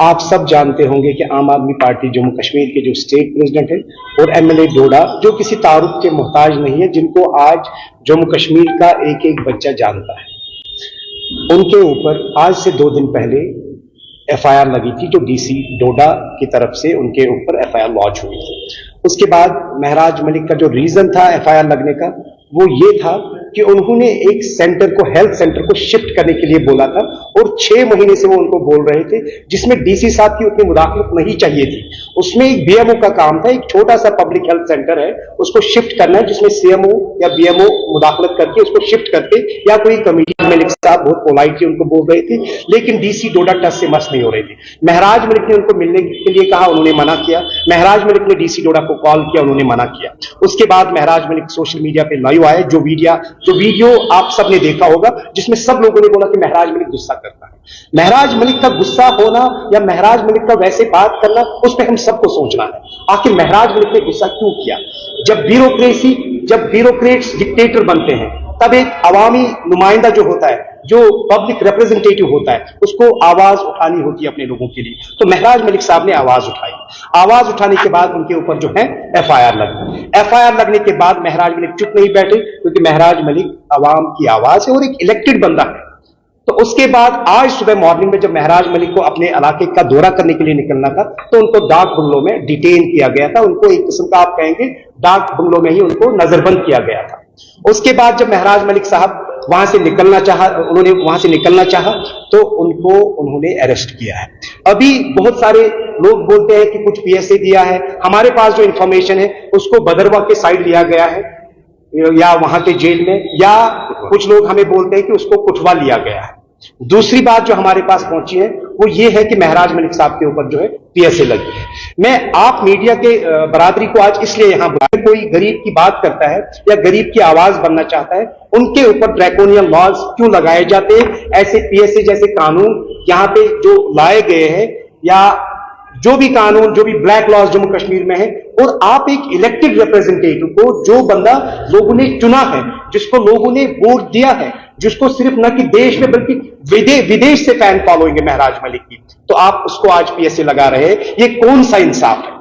आप सब जानते होंगे कि आम आदमी पार्टी जम्मू कश्मीर के जो स्टेट प्रेसिडेंट है और एमएलए डोडा, जो किसी तारुफ के मोहताज नहीं है, जिनको आज जम्मू कश्मीर का एक एक बच्चा जानता है, उनके ऊपर आज से 2 दिन पहले एफआईआर लगी थी, जो डीसी डोडा की तरफ से उनके ऊपर एफआईआर लॉन्च हुई थी। उसके बाद महराज मलिक का जो रीजन था एफआईआर लगने का, वो ये था कि उन्होंने एक सेंटर को, हेल्थ सेंटर को शिफ्ट करने के लिए बोला था और 6 महीने से वो उनको बोल रहे थे, जिसमें डीसी साहब की उतनी मुदाखलत नहीं चाहिए थी। उसमें एक बीएमओ का काम था, एक छोटा सा पब्लिक हेल्थ सेंटर है, उसको शिफ्ट करना है, जिसमें सीएमओ या बीएमओ मुदाखलत करके उसको शिफ्ट करते, या कोई कमेटी। मलिक साहब बहुत पोलाइटली उनको बोल रहे थे, लेकिन डीसी डोडा टच से मस नहीं हो रहे थे। महराज मलिक ने उनको मिलने के लिए कहा, उन्होंने मना किया। महराज मलिक ने डीसी डोडा को कॉल किया, उन्होंने मना किया। उसके बाद महराज मलिक सोशल मीडिया पे लाइव आए, जो वीडियो आप सबने देखा होगा, जिसमें सब लोगों ने बोला कि महराज मलिक गुस्सा करता है। महराज मलिक का गुस्सा होना या महराज मलिक का वैसे बात करना, उस पर हम सबको सोचना है, आखिर महराज मलिक ने गुस्सा क्यों किया। जब ब्यूरोक्रेट्स डिक्टेटर बनते हैं, तब एक अवामी नुमाइंदा जो होता है, जो पब्लिक रिप्रेजेंटेटिव होता है, उसको आवाज उठानी होती है अपने लोगों के लिए। तो महराज मलिक साहब ने आवाज उठाई। आवाज उठाने के बाद उनके ऊपर जो है एफआईआर लगी। एफआईआर लगने के बाद महराज मलिक चुप नहीं बैठे, क्योंकि महराज मलिक अवाम की आवाज है और एक इलेक्टेड बंदा है। तो उसके बाद आज सुबह मॉर्निंग में जब महराज मलिक को अपने इलाके का दौरा करने के लिए निकलना था, तो उनको डाक बंगलों में डिटेन किया गया था। उनको एक किस्म का आप कहेंगे डाक बंगलों में ही उनको नजरबंद किया गया था। उसके बाद जब महराज मलिक साहब वहां से निकलना चाहा, तो उन्होंने अरेस्ट किया है। अभी बहुत सारे लोग बोलते हैं कि कुछ पीएसए दिया है। हमारे पास जो इंफॉर्मेशन है, उसको भदरवा के साइड लिया गया है, या वहां के जेल में, या कुछ लोग हमें बोलते हैं कि उसको कुठवा लिया गया है। दूसरी बात जो हमारे पास पहुंची है, वो ये है कि महराज मलिक साहब के ऊपर जो है पीएसए लगी है। मैं आप मीडिया के बरादरी को आज इसलिए यहां बुलाया, कोई गरीब की बात करता है या गरीब की आवाज बनना चाहता है, उनके ऊपर ड्रैकोनियन लॉज क्यों लगाए जाते हैं। ऐसे पीएसए जैसे कानून यहां पे जो लाए गए हैं, या जो भी कानून, जो भी ब्लैक लॉज जम्मू कश्मीर में है, और आप एक इलेक्टेड रिप्रेजेंटेटिव को, जो बंदा लोगों ने चुना है, जिसको लोगों ने वोट दिया है, जिसको सिर्फ न कि देश में बल्कि विदेश से फैन फॉलोइंग है महराज मलिक की, तो आप उसको आज पीएसए लगा रहे हैं। ये कौन सा इंसाफ है।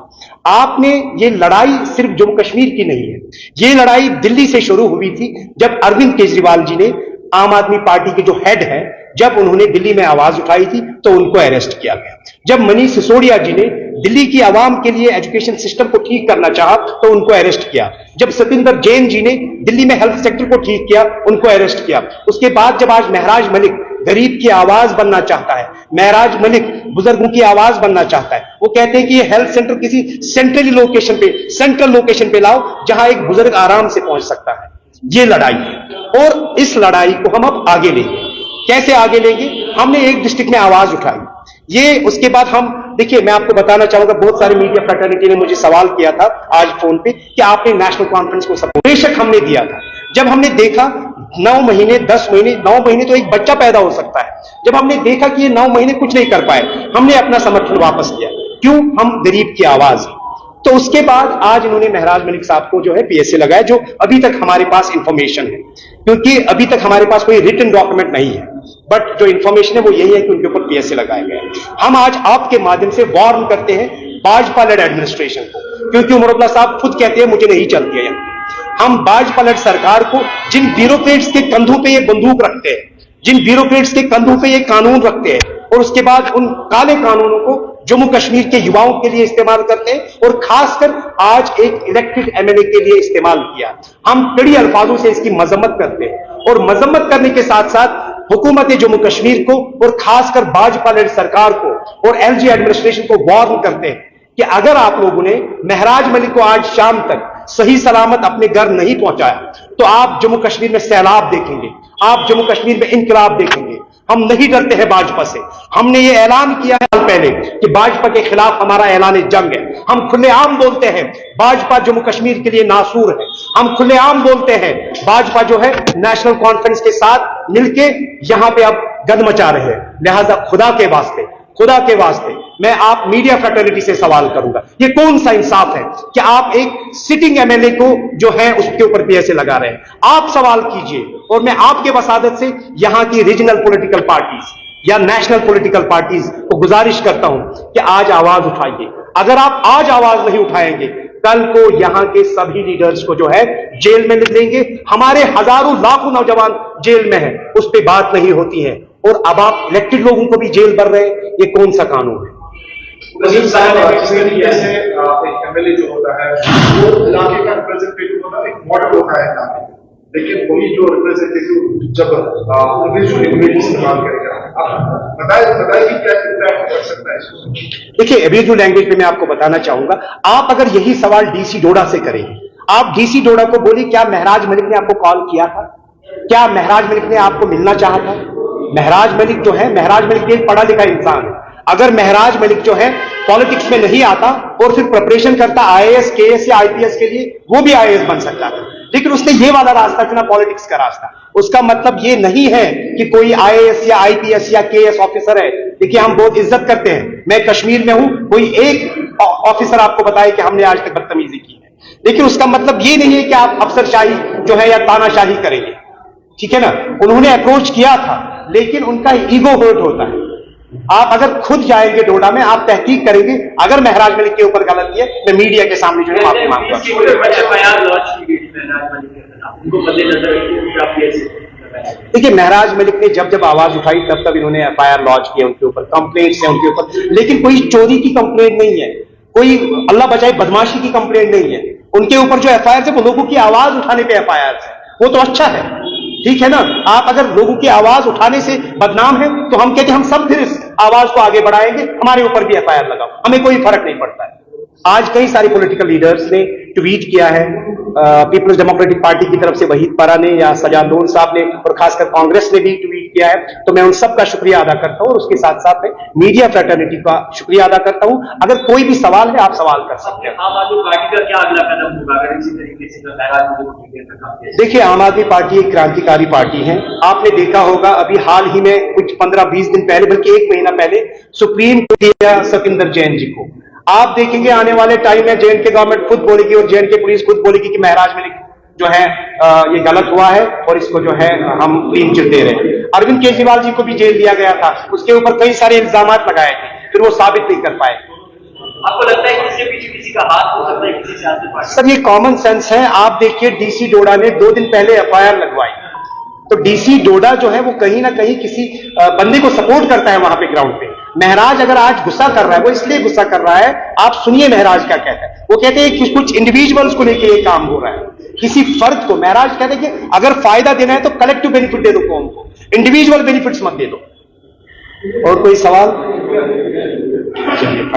आपने ये लड़ाई सिर्फ जम्मू कश्मीर की नहीं है, ये लड़ाई दिल्ली से शुरू हुई थी, जब अरविंद केजरीवाल जी ने, आम आदमी पार्टी के जो हेड है, जब उन्होंने दिल्ली में आवाज उठाई थी, तो उनको अरेस्ट किया गया। जब मनीष सिसोदिया जी ने दिल्ली की आवाम के लिए एजुकेशन सिस्टम को ठीक करना चाहा, तो उनको अरेस्ट किया। जब सतिंदर जैन जी ने दिल्ली में हेल्थ सेक्टर को ठीक किया, उनको अरेस्ट किया। उसके बाद जब आज महराज मलिक गरीब की आवाज बनना चाहता है, महराज मलिक बुजुर्गों की आवाज बनना चाहता है, वो कहते हैं कि ये हेल्थ सेंटर किसी सेंट्रल लोकेशन पे लाओ, जहां एक बुजुर्ग आराम से पहुंच सकता है। ये लड़ाई है, और इस लड़ाई को हम अब आगे लेंगे। कैसे आगे लेंगे। हमने एक डिस्ट्रिक्ट में आवाज उठाई, ये उसके बाद हम देखिए, मैं आपको बताना चाहूंगा, बहुत सारे मीडिया फ्रेटर्निटी ने मुझे सवाल किया था आज फोन पे कि आपने नेशनल कॉन्फ्रेंस को सपोर्ट। बेशक हमने दिया था। जब हमने देखा 9 महीने 10 महीने 9 महीने तो एक बच्चा पैदा हो सकता है, जब हमने देखा कि ये 9 महीने कुछ नहीं कर पाए, हमने अपना समर्थन वापस किया। क्यों। हम गरीब की आवाज। तो उसके बाद आज इन्होंने महराज मलिक साहब को जो है पीएसए लगाया, जो अभी तक हमारे पास इंफॉर्मेशन है, क्योंकि अभी तक हमारे पास कोई रिटन डॉक्यूमेंट नहीं है, बट जो इंफॉर्मेशन है वो यही है कि उनके ऊपर पीएसए लगाया गया है। हम आज आपके माध्यम से वार्न करते हैं भाजपा लेड एडमिनिस्ट्रेशन को, क्योंकि उमर अब्दुल्ला साहब खुद कहते हैं मुझे नहीं चलती है। हम भाजपा लेड सरकार को, जिन ब्यूरोक्रेट्स के कंधों पे ये बंदूक रखते हैं, जिन ब्यूरोक्रेट्स के कंधों पे ये कानून रखते हैं, और उसके बाद उन काले कानूनों को जम्मू कश्मीर के युवाओं के लिए इस्तेमाल करते हैं, और खासकर आज एक इलेक्टेड एमएलए के लिए इस्तेमाल किया। हम कड़ी अल्फाजों से इसकी मजम्मत करते हैं, और मजम्मत करने के साथ साथ हुकूमत जम्मू कश्मीर को, और खासकर भाजपा लेड सरकार को और एलजी एडमिनिस्ट्रेशन को वार्न करते हैं कि अगर आप लोगों ने महराज मलिक को आज शाम तक सही सलामत अपने घर नहीं पहुंचाया, तो आप जम्मू कश्मीर में सैलाब देखेंगे, आप जम्मू कश्मीर में इनकलाब देखेंगे। हम नहीं डरते हैं भाजपा से। हमने ये ऐलान किया है पहले कि भाजपा के खिलाफ हमारा ऐलान जंग है। हम खुलेआम बोलते हैं भाजपा जम्मू कश्मीर के लिए नासूर है। हम खुलेआम बोलते हैं भाजपा जो है नेशनल कॉन्फ्रेंस के साथ मिलके यहां पे अब गंद मचा रहे हैं। लिहाजा खुदा के वास्ते मैं आप मीडिया फ्रेटर्निटी से सवाल करूंगा, ये कौन सा इंसाफ है कि आप एक सिटिंग एमएलए को जो है उसके ऊपर पीएसए लगा रहे हैं। आप सवाल कीजिए, और मैं आपके वसादत से यहां की रीजनल पॉलिटिकल पार्टीज, या नेशनल पॉलिटिकल पार्टीज को गुजारिश करता हूं कि आज आवाज उठाइए। अगर आप आज आवाज नहीं उठाएंगे, कल को यहां के सभी लीडर्स को जो है जेल में लिख देंगे। हमारे हजारों लाखों नौजवान जेल में हैं, उस पर बात नहीं होती है, और अब आप इलेक्टेड लोगों को भी जेल भर रहे हैं। ये कौन सा कानून है? जैसे एक एमएलए जो होता है वो इलाके का रिप्रेजेंटेटिव होता है, एक मॉडल होता है इलाके में, लेकिन वही जो रिप्रेजेंटेटिव जब इंग्लिश लैंग्वेज इस्तेमाल करेगा, बताइए क्या इम्पैक्ट कर सकता है इसको? देखिए, अभी जो लैंग्वेज पे मैं आपको बताना चाहूंगा, आप अगर यही सवाल डीसी डोडा से करेंगे, आप डीसी डोडा को बोलिए क्या महराज मलिक ने आपको कॉल किया था? क्या महराज मलिक ने आपको मिलना चाहा था? महराज मलिक जो है, महराज मलिक एक पढ़ा लिखा इंसान है। अगर महराज मलिक जो है पॉलिटिक्स में नहीं आता और फिर प्रिपरेशन करता आईएएस, केएस या आईपीएस के लिए, वो भी आईएएस बन सकता था, लेकिन उसने ये वाला रास्ता चुना, पॉलिटिक्स का रास्ता। उसका मतलब ये नहीं है कि कोई आईएएस या आईपीएस या केएस ऑफिसर है। देखिए, हम बहुत इज्जत करते हैं, मैं कश्मीर में हूं, कोई एक ऑफिसर आपको बताए कि हमने आज तक बदतमीजी की है, लेकिन उसका मतलब ये नहीं है कि आप अफसरशाही जो है या तानाशाही करेंगे, ठीक है ना। उन्होंने अप्रोच किया था, लेकिन उनका ईगो हर्ट होता है। आप अगर खुद जाएंगे डोडा में, आप तहकीक करेंगे, अगर महराज मलिक के ऊपर गलती है, मैं मीडिया के सामने जो है माफी मांगता हूं। देखिए, महराज मलिक ने जब जब आवाज उठाई तब तब इन्होंने एफआईआर लॉन्च किया उनके ऊपर, कंप्लेंट्स हैं उनके ऊपर, लेकिन कोई चोरी की कंप्लेंट नहीं है, कोई अल्लाह बचाए बदमाशी की कंप्लेंट नहीं है। उनके ऊपर जो एफआईआर है वो लोगों की आवाज उठाने पे एफआईआर है, वो तो अच्छा है, ठीक है ना। आप अगर लोगों की आवाज उठाने से बदनाम है तो हम कहते हैं हम सब फिर इस आवाज को आगे बढ़ाएंगे, हमारे ऊपर भी एफआईआर लगाओ, हमें कोई फर्क नहीं पड़ता है। आज कई सारे पॉलिटिकल लीडर्स ने ट्वीट किया है, पीपल्स डेमोक्रेटिक पार्टी की तरफ से वहीद परा ने या सजाद लोन साहब ने, और खासकर कांग्रेस ने भी ट्वीट किया है, तो मैं उन सब का शुक्रिया अदा करता हूं, और उसके साथ साथ में मीडिया फ्रेटर्निटी का शुक्रिया अदा करता हूं। अगर कोई भी सवाल है, आप सवाल कर सकते हैं। आम आदमी पार्टी का क्या अगला कदम होगा अगर इसी तरीके से? देखिए, आम आदमी पार्टी एक क्रांतिकारी पार्टी है। आपने देखा होगा अभी हाल ही में कुछ 15-20 दिन पहले, बल्कि एक महीना पहले, सुप्रीम कोर्ट दिया सतिंदर जैन जी को। आप देखेंगे आने वाले टाइम में जेएनके गवर्नमेंट खुद बोलेगी और जेएनके पुलिस खुद बोलेगी कि महराज मलिक जो है ये गलत हुआ है और इसको जो है हम क्लीन चिट दे रहे हैं। अरविंद केजरीवाल जी को भी जेल दिया गया था, उसके ऊपर कई सारे इल्जाम लगाए थे, फिर वो साबित नहीं कर पाए। आपको लगता है कि इसके पीछे किसी का हाथ हो सकता है, किसी सियासी पार्टी? सर, ये कॉमन सेंस है। आप देखिए, डीसी डोडा ने 2 दिन पहले एफआईआर लगवाई, तो डीसी डोडा जो है वो कहीं ना कहीं किसी बंदे को सपोर्ट करता है वहां पे ग्राउंड पे। महराज अगर आज गुस्सा कर रहा है, वो इसलिए गुस्सा कर रहा है, आप सुनिए महराज क्या कहता है। वो कहते हैं कि कुछ इंडिविजुअल्स को लेकर ये काम हो रहा है, किसी फर्द को। महराज कहते हैं कि अगर फायदा देना है तो कलेक्टिव बेनिफिट दे दो कौम को, इंडिविजुअल बेनिफिट्स मत दे दो। और कोई सवाल?